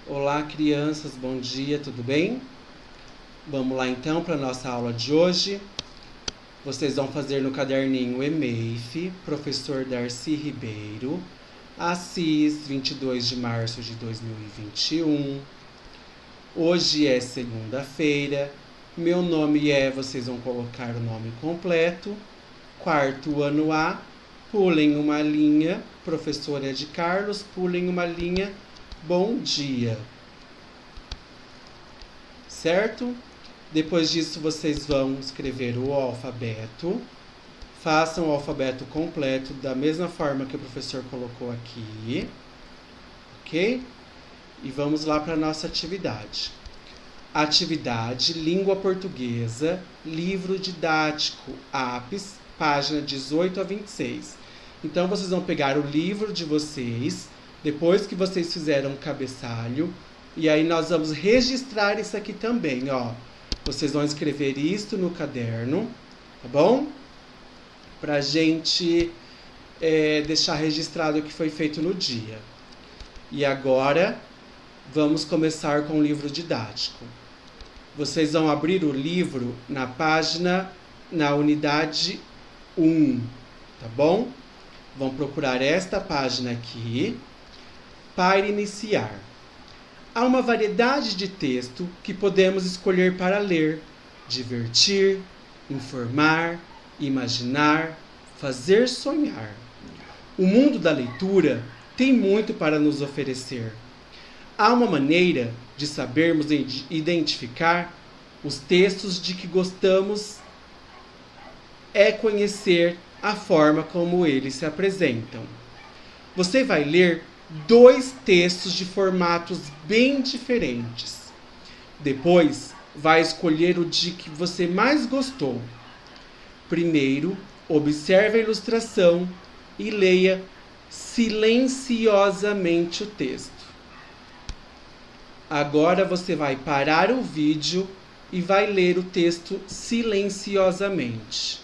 Olá, crianças, bom dia, tudo bem? Vamos lá então para a nossa aula de hoje. Vocês vão fazer no caderninho EMEIF, professor Darcy Ribeiro, Assis, 22 de março de 2021. Hoje é segunda-feira. Meu nome vocês vão colocar o nome completo. Quarto ano A, pulem uma linha. Professora de Carlos, pulem uma linha. Bom dia. Certo? Depois disso, vocês vão escrever o alfabeto. Façam o alfabeto completo da mesma forma que o professor colocou aqui. Ok? E vamos lá para a nossa atividade. Atividade, língua portuguesa, livro didático, APES, página 18 a 26. Então, vocês vão pegar o livro de vocês, depois que vocês fizeram o cabeçalho, e aí nós vamos registrar isso aqui também, ó. Vocês vão escrever isso no caderno, tá bom? Pra gente deixar registrado o que foi feito no dia. E agora, vamos começar com o livro didático. Vocês vão abrir o livro na unidade 1, tá bom? Vão procurar esta página aqui para iniciar. Há uma variedade de texto que podemos escolher para ler, divertir, informar, imaginar, fazer sonhar. O mundo da leitura tem muito para nos oferecer. Há uma maneira de sabermos identificar os textos de que gostamos é conhecer a forma como eles se apresentam. Você vai ler 2 textos de formatos bem diferentes. Depois, vai escolher o de que você mais gostou. Primeiro, observe a ilustração e leia silenciosamente o texto. Agora você vai parar o vídeo e vai ler o texto silenciosamente.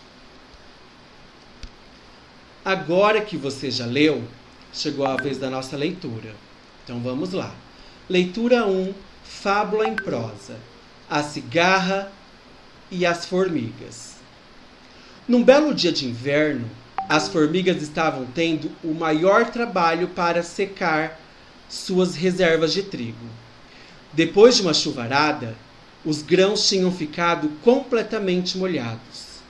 Agora que você já leu, chegou a vez da nossa leitura. Então vamos lá. Leitura 1, Fábula em prosa. A cigarra e as formigas. Num belo dia de inverno, as formigas estavam tendo o maior trabalho para secar suas reservas de trigo. Depois de uma chuvarada, os grãos tinham ficado completamente molhados.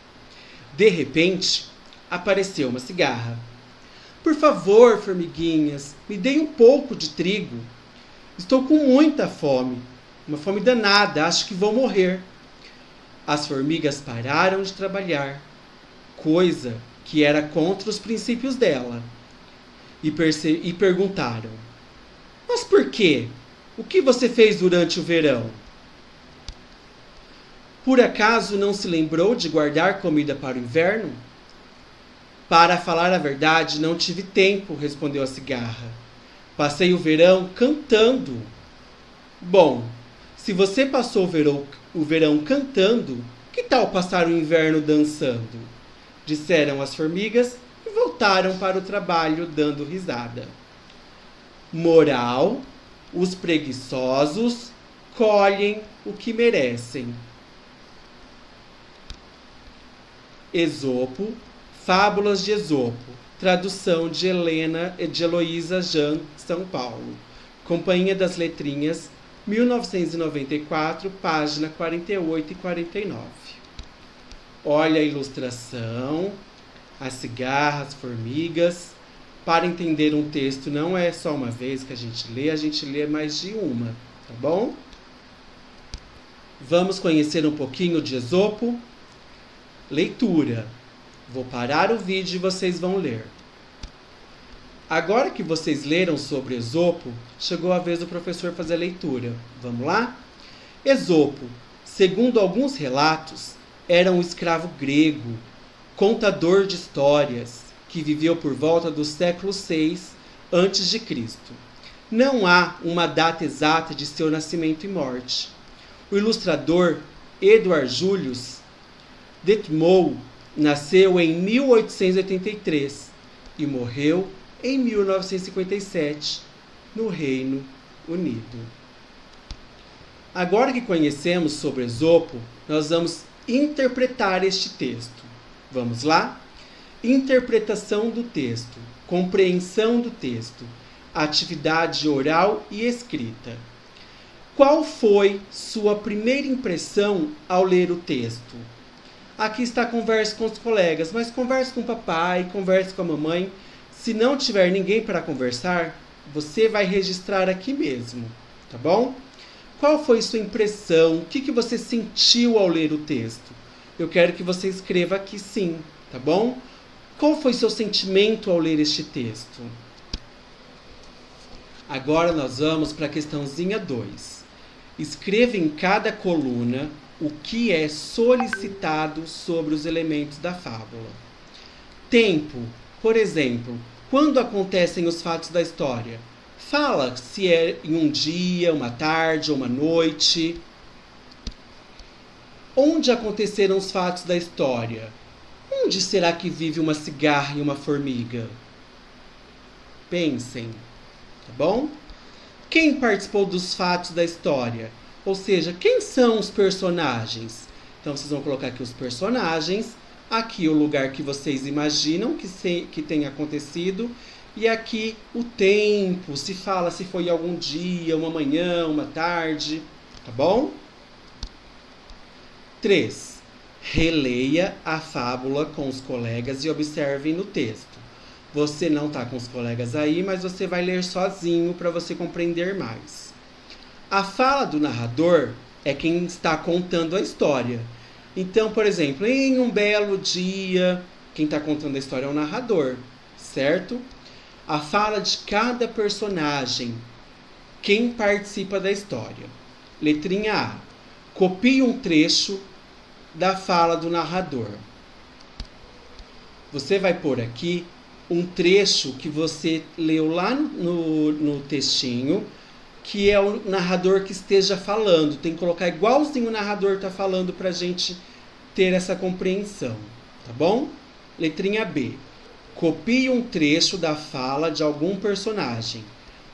De repente, apareceu uma cigarra. Por favor, formiguinhas, me deem um pouco de trigo. Estou com muita fome, uma fome danada, acho que vou morrer. As formigas pararam de trabalhar, coisa que era contra os princípios dela, e perguntaram: mas por quê? O que você fez durante o verão? Por acaso não se lembrou de guardar comida para o inverno? Para falar a verdade, não tive tempo, respondeu a cigarra. Passei o verão cantando. Bom, se você passou o verão cantando, que tal passar o inverno dançando? Disseram as formigas e voltaram para o trabalho dando risada. Moral: os preguiçosos colhem o que merecem. Esopo, Fábulas de Esopo, tradução de Heloísa Jan, São Paulo. Companhia das Letrinhas, 1994, página 48 e 49. Olha a ilustração, as cigarras, formigas. Para entender um texto, não é só uma vez que a gente lê mais de uma, tá bom? Vamos conhecer um pouquinho de Esopo? Leitura. Vou parar o vídeo e vocês vão ler. Agora que vocês leram sobre Esopo, chegou a vez do professor fazer a leitura. Vamos lá? Esopo, segundo alguns relatos, era um escravo grego, contador de histórias, que viveu por volta do século VI a.C. Não há uma data exata de seu nascimento e morte. O ilustrador Edward Julius Detmold nasceu em 1883 e morreu em 1957, no Reino unido. Agora que conhecemos sobre Esopo, nós vamos interpretar este texto. Vamos lá? Interpretação do texto, compreensão do texto, atividade oral e escrita. Qual foi sua primeira impressão ao ler o texto? Aqui está a conversa com os colegas, mas converse com o papai, converse com a mamãe. Se não tiver ninguém para conversar, você vai registrar aqui mesmo, tá bom? Qual foi sua impressão? O que você sentiu ao ler o texto? Eu quero que você escreva aqui sim, tá bom? Qual foi seu sentimento ao ler este texto? Agora nós vamos para a questãozinha 2. Escreva em cada coluna o que é solicitado sobre os elementos da fábula. Tempo, por exemplo, quando acontecem os fatos da história? Fala se é em um dia, uma tarde ou uma noite. Onde aconteceram os fatos da história? Onde será que vive uma cigarra e uma formiga? Pensem, tá bom? Quem participou dos fatos da história? Ou seja, quem são os personagens? Então, vocês vão colocar aqui os personagens, aqui o lugar que vocês imaginam que tenha acontecido, e aqui o tempo, se fala se foi algum dia, uma manhã, uma tarde, tá bom? 3. Releia a fábula com os colegas e observem no texto. Você não está com os colegas aí, mas você vai ler sozinho para você compreender mais. A fala do narrador é quem está contando a história. Então, por exemplo, em um belo dia, quem está contando a história é o narrador, certo? A fala de cada personagem, quem participa da história. Letrinha A. Copie um trecho da fala do narrador. Você vai pôr aqui um trecho que você leu lá no textinho, que é o narrador que esteja falando. Tem que colocar igualzinho o narrador está falando para a gente ter essa compreensão, tá bom? Letrinha B. Copie um trecho da fala de algum personagem.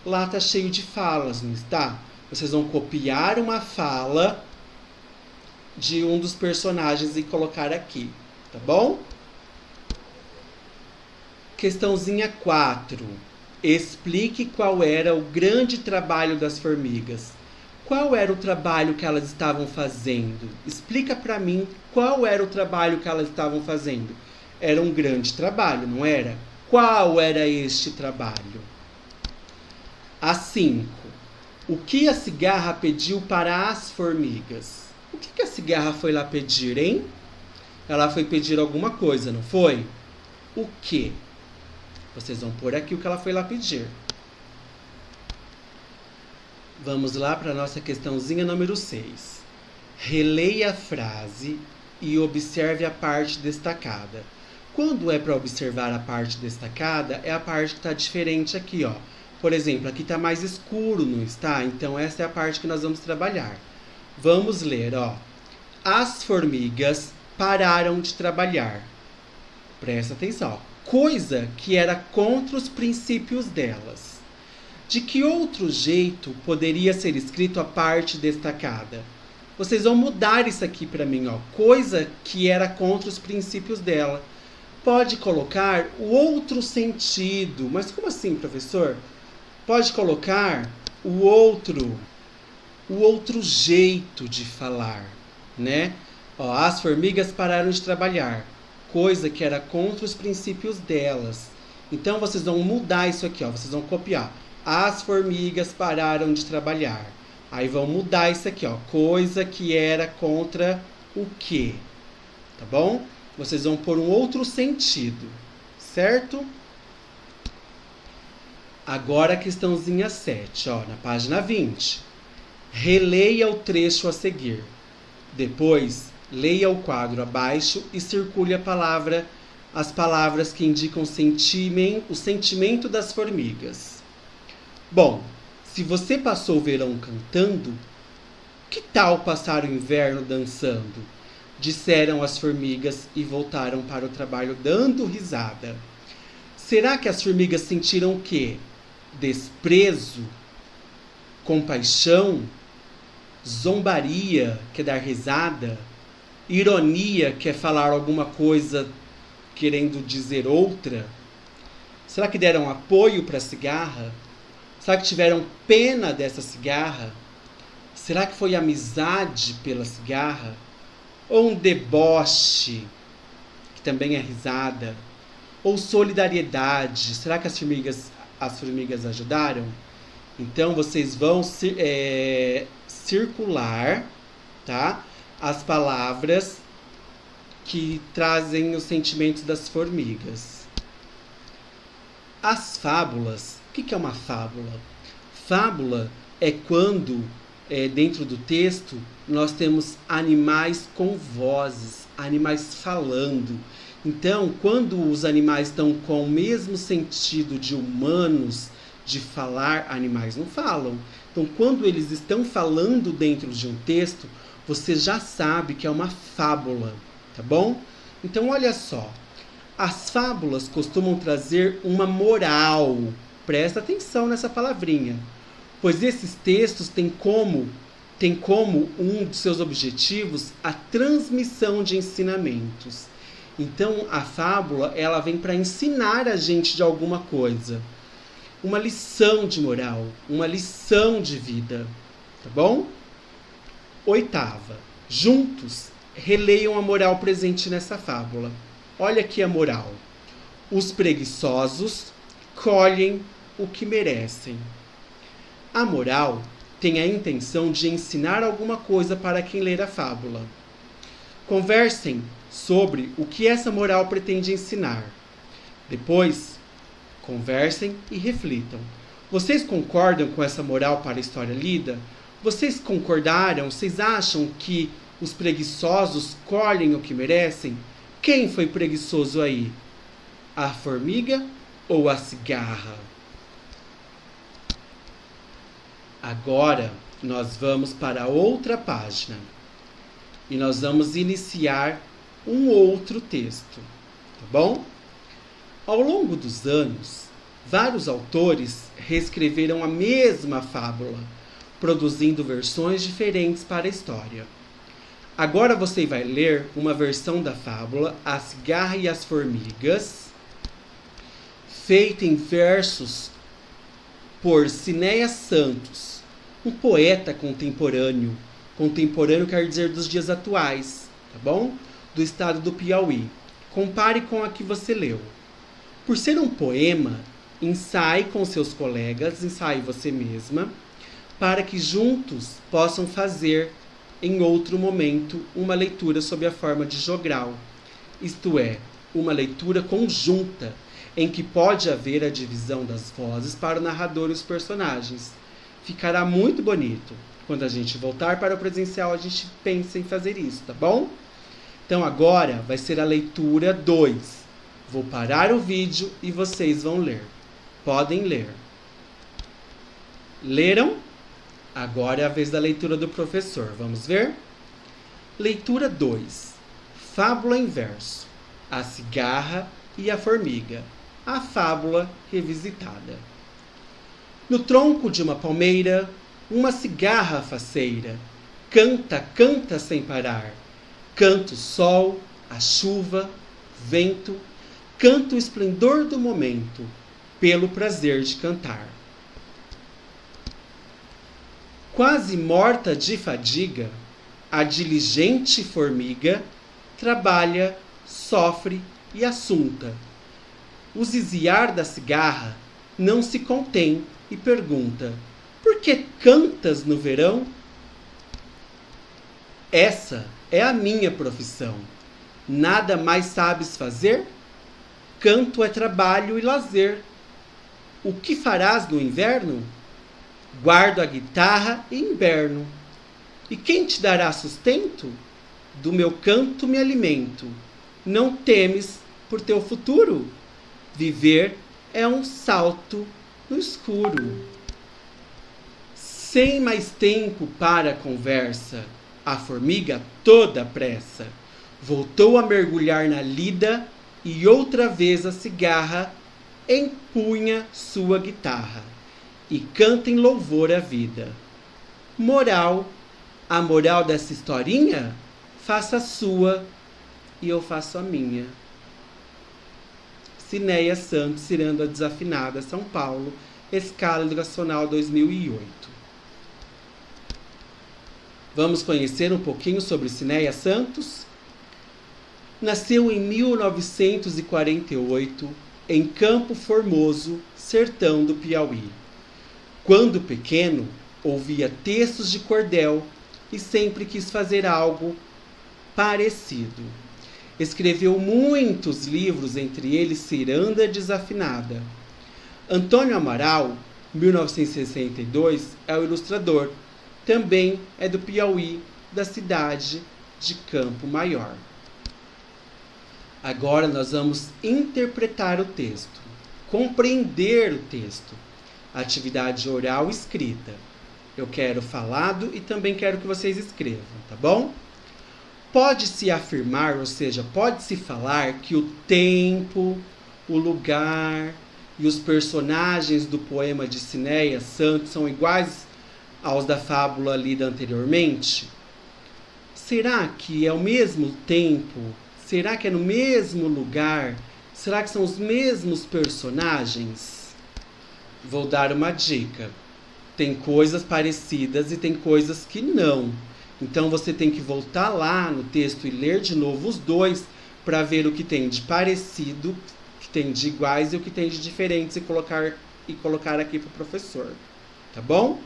Lá está cheio de falas, não está? Vocês vão copiar uma fala de um dos personagens e colocar aqui, tá bom? Questãozinha 4. Explique qual era o grande trabalho das formigas. Qual era o trabalho que elas estavam fazendo? Explica para mim qual era o trabalho que elas estavam fazendo. Era um grande trabalho, não era? Qual era este trabalho? A 5. O que a cigarra pediu para as formigas? O que a cigarra foi lá pedir, hein? Ela foi pedir alguma coisa, não foi? O quê? Vocês vão pôr aqui o que ela foi lá pedir. Vamos lá para a nossa questãozinha número 6. Releia a frase e observe a parte destacada. Quando é para observar a parte destacada, é a parte que está diferente aqui, ó. Por exemplo, aqui está mais escuro, não está? Então, essa é a parte que nós vamos trabalhar. Vamos ler, ó. As formigas pararam de trabalhar. Presta atenção, ó. Coisa que era contra os princípios delas. De que outro jeito poderia ser escrito a parte destacada? Vocês vão mudar isso aqui para mim, ó. Coisa que era contra os princípios dela. Pode colocar o outro sentido. Mas como assim, professor? Pode colocar o outro jeito de falar, né? Ó, as formigas pararam de trabalhar. Coisa que era contra os princípios delas. Então, vocês vão mudar isso aqui, ó. Vocês vão copiar. As formigas pararam de trabalhar. Aí vão mudar isso aqui, ó. Coisa que era contra o quê? Tá bom? Vocês vão pôr um outro sentido, certo? Agora a questãozinha 7, ó, na página 20. Releia o trecho a seguir. Depois, leia o quadro abaixo e circule as palavras que indicam o sentimento das formigas. Bom, se você passou o verão cantando, que tal passar o inverno dançando? Disseram as formigas e voltaram para o trabalho dando risada. Será que as formigas sentiram o quê? Desprezo? compaixão, zombaria, que é dar risada, ironia, que é falar alguma coisa querendo dizer outra? Será que deram apoio para a cigarra? Será que tiveram pena dessa cigarra? Será que foi amizade pela cigarra? Ou um deboche, que também é risada? Ou solidariedade? Será que as formigas ajudaram? Então, vocês vão circular, tá? As palavras que trazem os sentimentos das formigas. As fábulas. O que é uma fábula? Fábula é quando, dentro do texto, nós temos animais com vozes, animais falando. Então, quando os animais estão com o mesmo sentido de humanos, de falar, animais não falam. Então, quando eles estão falando dentro de um texto, você já sabe que é uma fábula, tá bom? Então, olha só. As fábulas costumam trazer uma moral. Presta atenção nessa palavrinha. Pois esses textos têm como um dos seus objetivos a transmissão de ensinamentos. Então, a fábula, ela vem para ensinar a gente de alguma coisa. Uma lição de moral, uma lição de vida, tá bom? 8ª. Juntos, releiam a moral presente nessa fábula. Olha aqui a moral. Os preguiçosos colhem o que merecem. A moral tem a intenção de ensinar alguma coisa para quem ler a fábula. Conversem sobre o que essa moral pretende ensinar. Depois, conversem e reflitam. Vocês concordam com essa moral para a história lida? Vocês concordaram? Vocês acham que os preguiçosos colhem o que merecem? Quem foi preguiçoso aí? A formiga ou a cigarra? Agora, nós vamos para outra página. E nós vamos iniciar um outro texto, tá bom? Ao longo dos anos, vários autores reescreveram a mesma fábula, produzindo versões diferentes para a história. Agora você vai ler uma versão da fábula A Cigarra e as Formigas, feita em versos por Cinéas Santos, um poeta contemporâneo. Contemporâneo quer dizer dos dias atuais, tá bom? Do estado do Piauí. Compare com a que você leu. Por ser um poema, ensaie com seus colegas, ensaie você mesma, para que juntos possam fazer, em outro momento, uma leitura sob a forma de jogral. Isto é, uma leitura conjunta, em que pode haver a divisão das vozes para o narrador e os personagens. Ficará muito bonito. Quando a gente voltar para o presencial, a gente pensa em fazer isso, tá bom? Então agora vai ser a leitura 2. Vou parar o vídeo e vocês vão ler. Podem ler. Leram? Agora é a vez da leitura do professor. Vamos ver? Leitura 2. Fábula em verso. A cigarra e a formiga. A fábula revisitada. No tronco de uma palmeira, uma cigarra faceira canta, canta sem parar. Canta o sol, a chuva, vento, canta o esplendor do momento, pelo prazer de cantar. Quase morta de fadiga, a diligente formiga trabalha, sofre e assunta. O ziziar da cigarra não se contém e pergunta: por que cantas no verão? Essa é a minha profissão. Nada mais sabes fazer? Canto é trabalho e lazer. O que farás no inverno? Guardo a guitarra e inverno. E quem te dará sustento? Do meu canto me alimento. Não temes por teu futuro? Viver é um salto no escuro. Sem mais tempo para a conversa, a formiga, toda pressa, voltou a mergulhar na lida e outra vez a cigarra empunha sua guitarra. e cantem louvor à vida. Moral, a moral dessa historinha? Faça a sua e eu faço a minha. Cinéia Santos, Ciranda Desafinada, São Paulo, Escala Educacional 2008. Vamos conhecer um pouquinho sobre Cinéia Santos? Nasceu em 1948, em Campo Formoso, sertão do Piauí. Quando pequeno, ouvia textos de cordel e sempre quis fazer algo parecido. Escreveu muitos livros, entre eles Ciranda Desafinada. Antônio Amaral, 1962, é o ilustrador. Também é do Piauí, da cidade de Campo Maior. Agora nós vamos interpretar o texto, compreender o texto, atividade oral e escrita. Eu quero falado e também quero que vocês escrevam, tá bom? Pode-se afirmar, ou seja, pode-se falar que o tempo, o lugar e os personagens do poema de Cinéia Santos são iguais aos da fábula lida anteriormente? Será que é o mesmo tempo? Será que é no mesmo lugar? Será que são os mesmos personagens? Vou dar uma dica. Tem coisas parecidas e tem coisas que não. Então você tem que voltar lá no texto e ler de novo os dois para ver o que tem de parecido, o que tem de iguais e o que tem de diferentes e colocar aqui para o professor. Tá bom?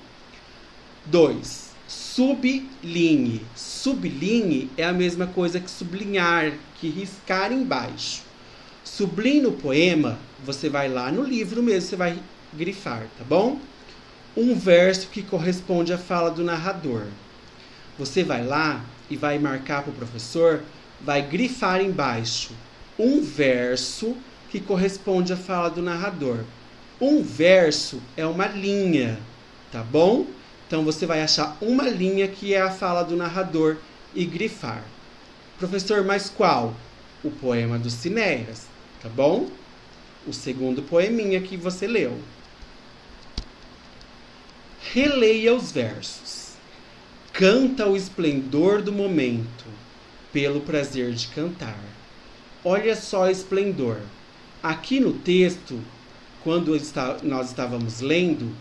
2. Sublinhe. Sublinhe é a mesma coisa que sublinhar, que riscar embaixo. Sublinhe no poema, você vai lá no livro mesmo, você vai grifar, tá bom? Um verso que corresponde à fala do narrador. Você vai lá e vai marcar para o professor, vai grifar embaixo um verso que corresponde à fala do narrador. Um verso é uma linha, tá bom? Então você vai achar uma linha que é a fala do narrador e grifar. Professor, mas qual? O poema dos Cinéias, tá bom? O segundo poeminha que você leu. Releia os versos. Canta o esplendor do momento, pelo prazer de cantar. Olha só o esplendor. Aqui no texto, quando nós estávamos lendo,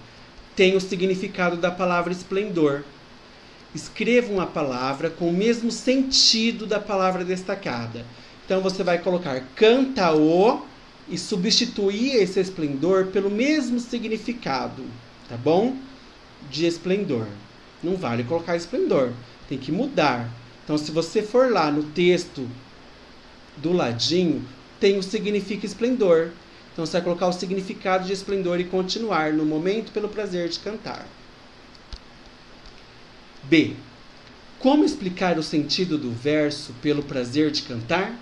tem o significado da palavra esplendor. Escreva uma palavra com o mesmo sentido da palavra destacada. Então você vai colocar canta-o e substituir esse esplendor pelo mesmo significado, tá bom? De esplendor. Não vale colocar esplendor, tem que mudar. Então se você for lá no texto do ladinho, tem o significa esplendor. Então você vai colocar o significado de esplendor e continuar no momento pelo prazer de cantar. B. Como explicar o sentido do verso pelo prazer de cantar?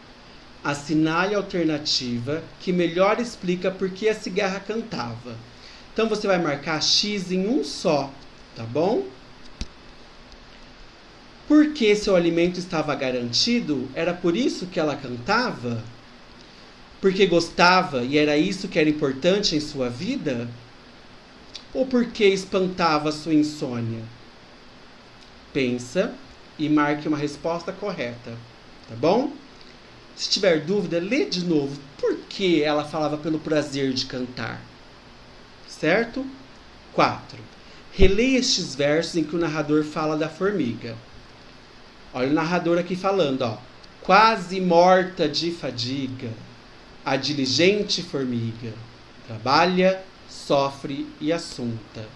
Assinale a alternativa que melhor explica por que a cigarra cantava. Então você vai marcar X em um só, tá bom? Porque seu alimento estava garantido, era por isso que ela cantava? Porque gostava e era isso que era importante em sua vida? Ou porque espantava a sua insônia? Pensa e marque uma resposta correta, tá bom? Se tiver dúvida, lê de novo. Por que ela falava pelo prazer de cantar? Certo? 4. Releia estes versos em que o narrador fala da formiga. Olha o narrador aqui falando, ó. Quase morta de fadiga, a diligente formiga trabalha, sofre e assunta.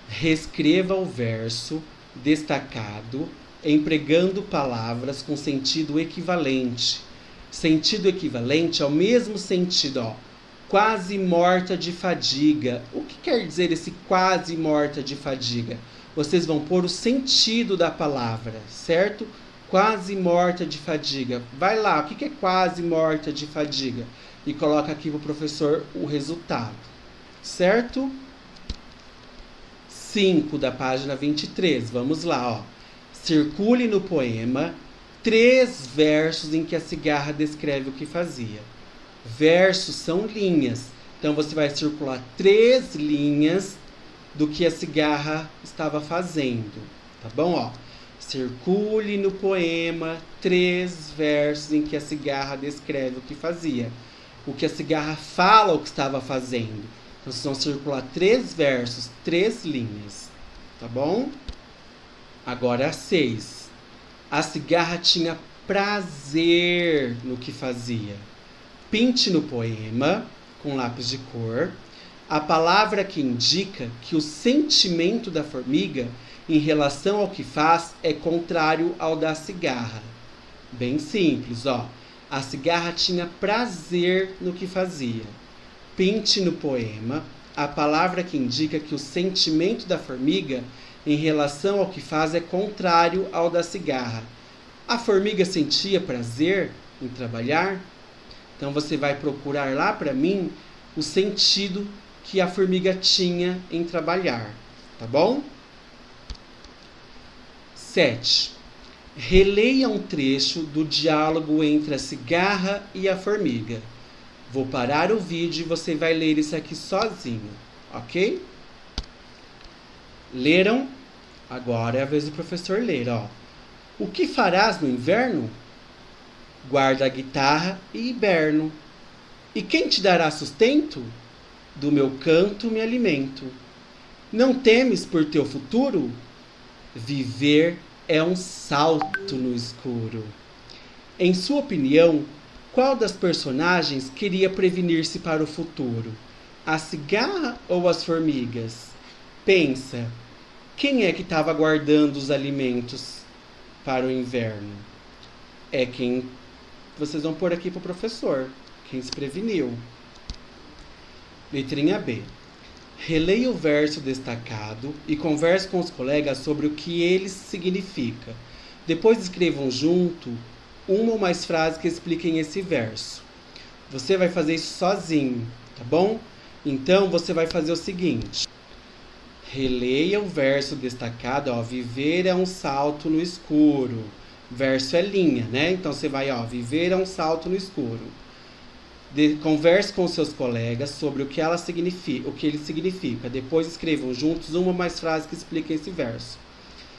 Reescreva o verso destacado, empregando palavras com sentido equivalente. Sentido equivalente é o mesmo sentido, ó. Quase morta de fadiga. O que quer dizer esse quase morta de fadiga? Vocês vão pôr o sentido da palavra, certo? Quase morta de fadiga. Vai lá, o que é quase morta de fadiga? E coloca aqui para o professor o resultado, certo? 5 da página 23, vamos lá, ó. Circule no poema 3 versos em que a cigarra descreve o que fazia. Versos são linhas. Então você vai circular 3 linhas do que a cigarra estava fazendo, tá bom? Ó, circule no poema 3 versos em que a cigarra descreve o que fazia. O que a cigarra fala o que estava fazendo. Então vocês vão circular 3 versos, 3 linhas, tá bom? Agora 6. A cigarra tinha prazer no que fazia. Pinte no poema, com lápis de cor, a palavra que indica que o sentimento da formiga em relação ao que faz é contrário ao da cigarra. Bem simples, ó. A cigarra tinha prazer no que fazia. Pinte no poema a palavra que indica que o sentimento da formiga em relação ao que faz é contrário ao da cigarra. A formiga sentia prazer em trabalhar? Então você vai procurar lá para mim o sentido que a formiga tinha em trabalhar, tá bom? 7. Releia um trecho do diálogo entre a cigarra e a formiga. Vou parar o vídeo e você vai ler isso aqui sozinho, ok? Leram? Agora é a vez do professor ler, ó. O que farás no inverno? Guarda a guitarra e hiberno. E quem te dará sustento? Do meu canto me alimento. Não temes por teu futuro? Viver é um salto no escuro. Em sua opinião, qual das personagens queria prevenir-se para o futuro? A cigarra ou as formigas? Pensa, quem é que estava guardando os alimentos para o inverno? É quem vocês vão pôr aqui para o professor, quem se preveniu. Letrinha B. Releia o verso destacado e converse com os colegas sobre o que ele significa. Depois escrevam junto uma ou mais frases que expliquem esse verso. Você vai fazer isso sozinho, tá bom? Então você vai fazer o seguinte. Releia o verso destacado, ó. Viver é um salto no escuro. Verso é linha, né? Então você vai, ó. Viver é um salto no escuro. Converse com seus colegas sobre o que ele significa. Depois escrevam juntos uma ou mais frases que expliquem esse verso.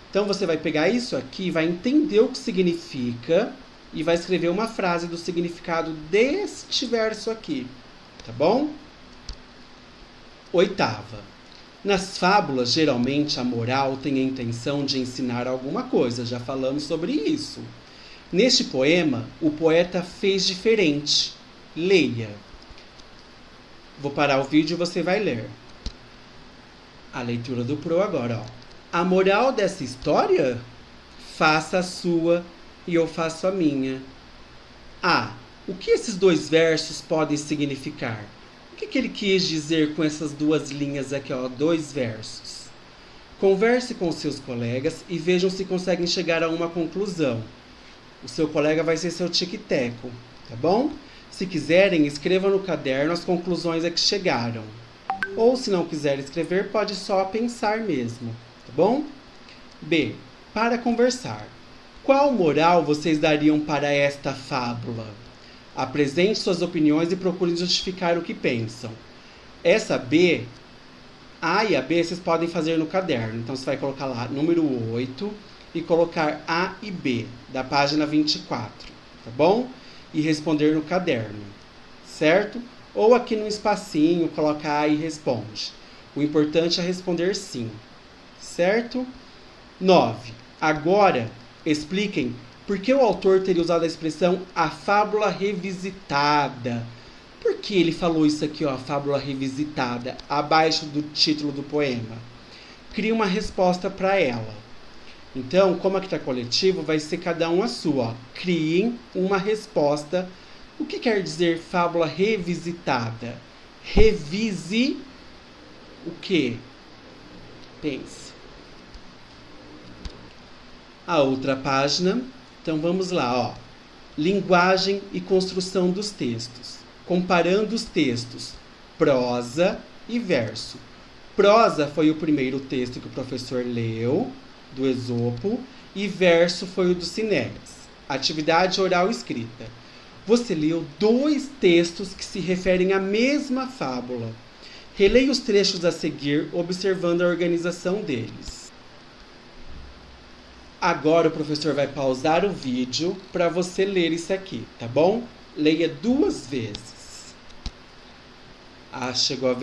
Então você vai pegar isso aqui, vai entender o que significa e vai escrever uma frase do significado deste verso aqui, tá bom? 8ª. Nas fábulas, geralmente a moral tem a intenção de ensinar alguma coisa, já falamos sobre isso. Neste poema, o poeta fez diferente. Leia. Vou parar o vídeo e você vai ler. A leitura do Pro agora, ó. A moral dessa história? Faça a sua e eu faço a minha. O que esses 2 versos podem significar? O que ele quis dizer com essas 2 linhas aqui, ó, 2 versos? Converse com seus colegas e vejam se conseguem chegar a uma conclusão. O seu colega vai ser seu tic-teco, tá bom? Se quiserem, escrevam no caderno as conclusões a que chegaram. Ou, se não quiser escrever, pode só pensar mesmo, tá bom? B. Para conversar. Qual moral vocês dariam para esta fábula? Apresente suas opiniões e procurem justificar o que pensam. Essa B, A e a B, vocês podem fazer no caderno. Então, você vai colocar lá número 8 e colocar A e B, da página 24, tá bom? E responder no caderno, certo? Ou aqui no espacinho, coloca A e responde. O importante é responder sim, certo? 9. Agora, expliquem por que o autor teria usado a expressão a fábula revisitada. Por que ele falou isso aqui, ó, a fábula revisitada, abaixo do título do poema? Crie uma resposta para ela. Então, como aqui está coletivo, vai ser cada um a sua. Ó. Criem uma resposta. O que quer dizer fábula revisitada? Revise o quê? Pense. A outra página. Então, vamos lá. Ó. Linguagem e construção dos textos. Comparando os textos prosa e verso. Prosa foi o primeiro texto que o professor leu, do Esopo, e verso foi o do Cineas. Atividade oral escrita. Você leu 2 textos que se referem à mesma fábula. Releia os trechos a seguir, observando a organização deles. Agora o professor vai pausar o vídeo para você ler isso aqui, tá bom? Leia 2 vezes. Agora chegou a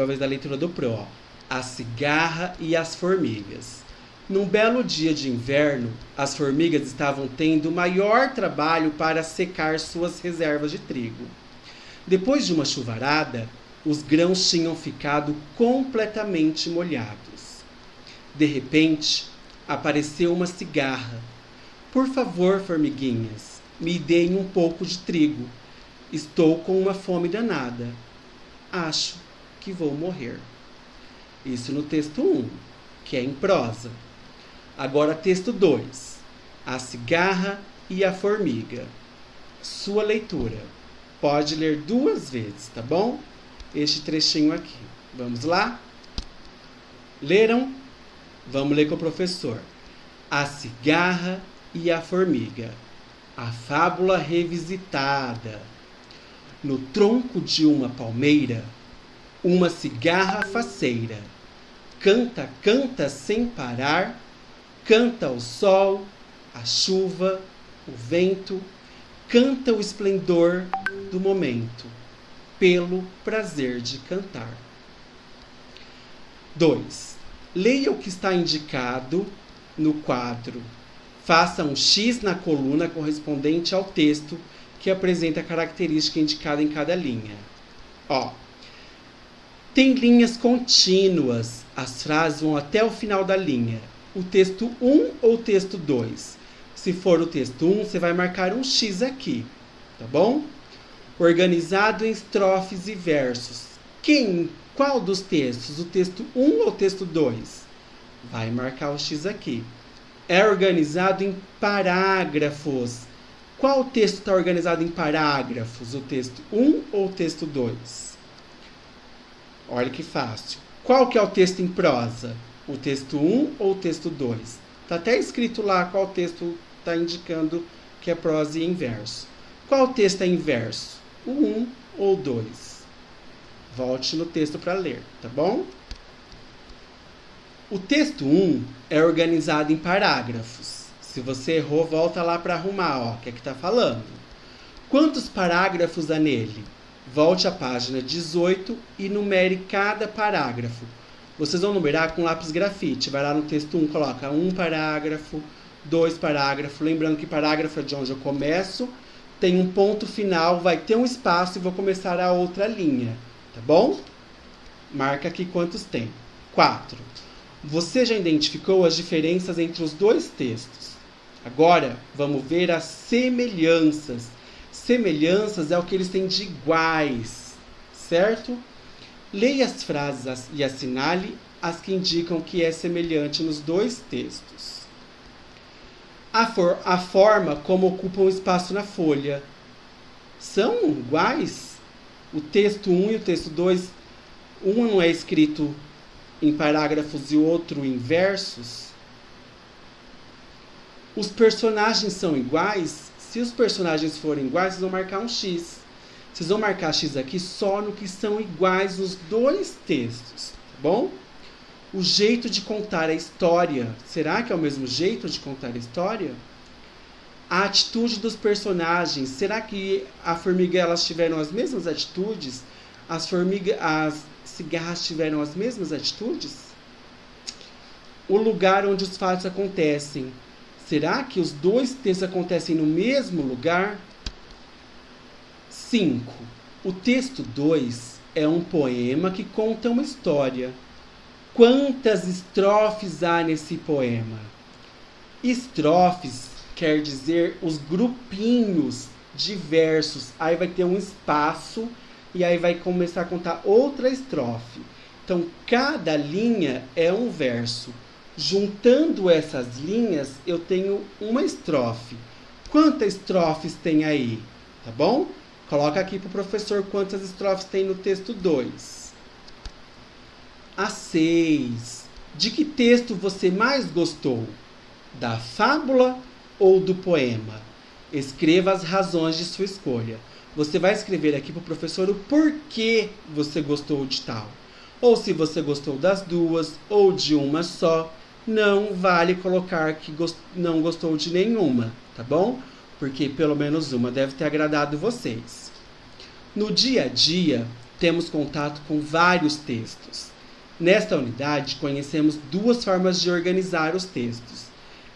vez da leitura do Pro. Ó. A cigarra e as formigas. Num belo dia de inverno, as formigas estavam tendo maior trabalho para secar suas reservas de trigo. Depois de uma chuvarada, os grãos tinham ficado completamente molhados. De repente, apareceu uma cigarra. Por favor, formiguinhas, me deem um pouco de trigo. Estou com uma fome danada. Acho que vou morrer. Isso no texto 1, que é em prosa. Agora, texto 2. A cigarra e a formiga. Sua leitura. Pode ler 2 vezes, tá bom? Este trechinho aqui. Vamos lá? Leram? Vamos ler com o professor. A cigarra e a formiga. A fábula revisitada. No tronco de uma palmeira, uma cigarra faceira. Canta, canta sem parar. Canta o sol, a chuva, o vento, canta o esplendor do momento, pelo prazer de cantar. 2. Leia o que está indicado no quadro. Faça um X na coluna correspondente ao texto que apresenta a característica indicada em cada linha. Ó, tem linhas contínuas, as frases vão até o final da linha. O texto 1 ou o texto 2? Se for o texto 1, você vai marcar um X aqui, tá bom? Organizado em estrofes e versos. Qual dos textos? O texto 1 ou o texto 2? Vai marcar o X aqui. É organizado em parágrafos. Qual texto está organizado em parágrafos? O texto 1 ou o texto 2? Olha que fácil. Qual que é o texto em prosa? O texto 1 ou o texto 2? Está até escrito lá qual texto está indicando que é prosa e em verso. Qual texto é em verso? O 1 ou o 2? Volte no texto para ler, tá bom? O texto 1 é organizado em parágrafos. Se você errou, volta lá para arrumar, ó, o que é que está falando. Quantos parágrafos há nele? Volte à página 18 e numere cada parágrafo. Vocês vão numerar com lápis grafite. Vai lá no texto 1, coloca 1 parágrafo, 2 parágrafos. Lembrando que parágrafo é de onde eu começo. Tem um ponto final, vai ter um espaço e vou começar a outra linha. Tá bom? Marca aqui quantos tem. 4. Você já identificou as diferenças entre os 2 textos. Agora, vamos ver as semelhanças. Semelhanças é o que eles têm de iguais, certo? Leia as frases e assinale as que indicam que é semelhante nos 2 textos. A forma como ocupam espaço na folha. São iguais? O texto 1 e o texto 2, um não é escrito em parágrafos e o outro em versos? Os personagens são iguais? Se os personagens forem iguais, vocês vão marcar um X. Vocês vão marcar X aqui só no que são iguais nos 2 textos, tá bom? O jeito de contar a história. Será que é o mesmo jeito de contar a história? A atitude dos personagens. Será que a formiga e elas tiveram as mesmas atitudes? As cigarras tiveram as mesmas atitudes? O lugar onde os fatos acontecem. Será que os 2 textos acontecem no mesmo lugar? 5. O texto 2 é um poema que conta uma história. Quantas estrofes há nesse poema? Estrofes quer dizer os grupinhos de versos. Aí vai ter um espaço e aí vai começar a contar outra estrofe. Então, cada linha é um verso. Juntando essas linhas, eu tenho uma estrofe. Quantas estrofes tem aí? Tá bom? Coloca aqui para o professor quantas estrofes tem no texto 2. A 6. De que texto você mais gostou? Da fábula ou do poema? Escreva as razões de sua escolha. Você vai escrever aqui para o professor o porquê você gostou de tal. Ou se você gostou das duas, ou de uma só, não vale colocar que não gostou de nenhuma, tá bom? Porque pelo menos uma deve ter agradado vocês. No dia a dia, temos contato com vários textos. Nesta unidade, conhecemos duas formas de organizar os textos.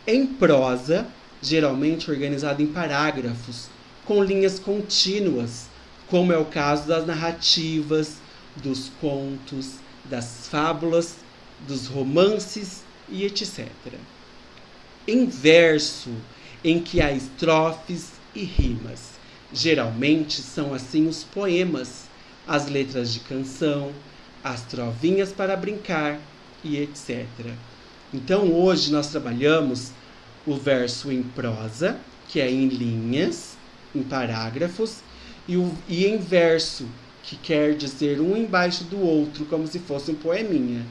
Em prosa, geralmente organizado em parágrafos, com linhas contínuas, como é o caso das narrativas, dos contos, das fábulas, dos romances e etc. Em verso, em que há estrofes e rimas. Geralmente são assim os poemas, as letras de canção, as trovinhas para brincar e etc. Então hoje nós trabalhamos o verso em prosa, que é em linhas, em parágrafos, e em verso, que quer dizer um embaixo do outro, como se fosse um poeminha.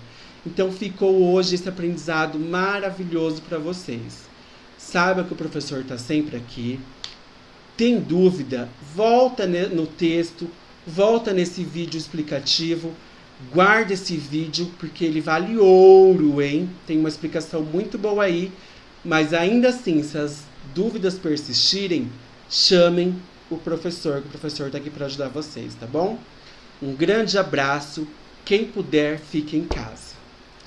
Então ficou hoje esse aprendizado maravilhoso para vocês. Saiba que o professor está sempre aqui. Tem dúvida? Volta no texto, volta nesse vídeo explicativo, guarda esse vídeo porque ele vale ouro, hein? Tem uma explicação muito boa aí, mas ainda assim, se as dúvidas persistirem, chamem o professor, que o professor está aqui para ajudar vocês, tá bom? Um grande abraço, quem puder, fique em casa,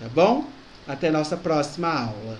tá bom? Até nossa próxima aula.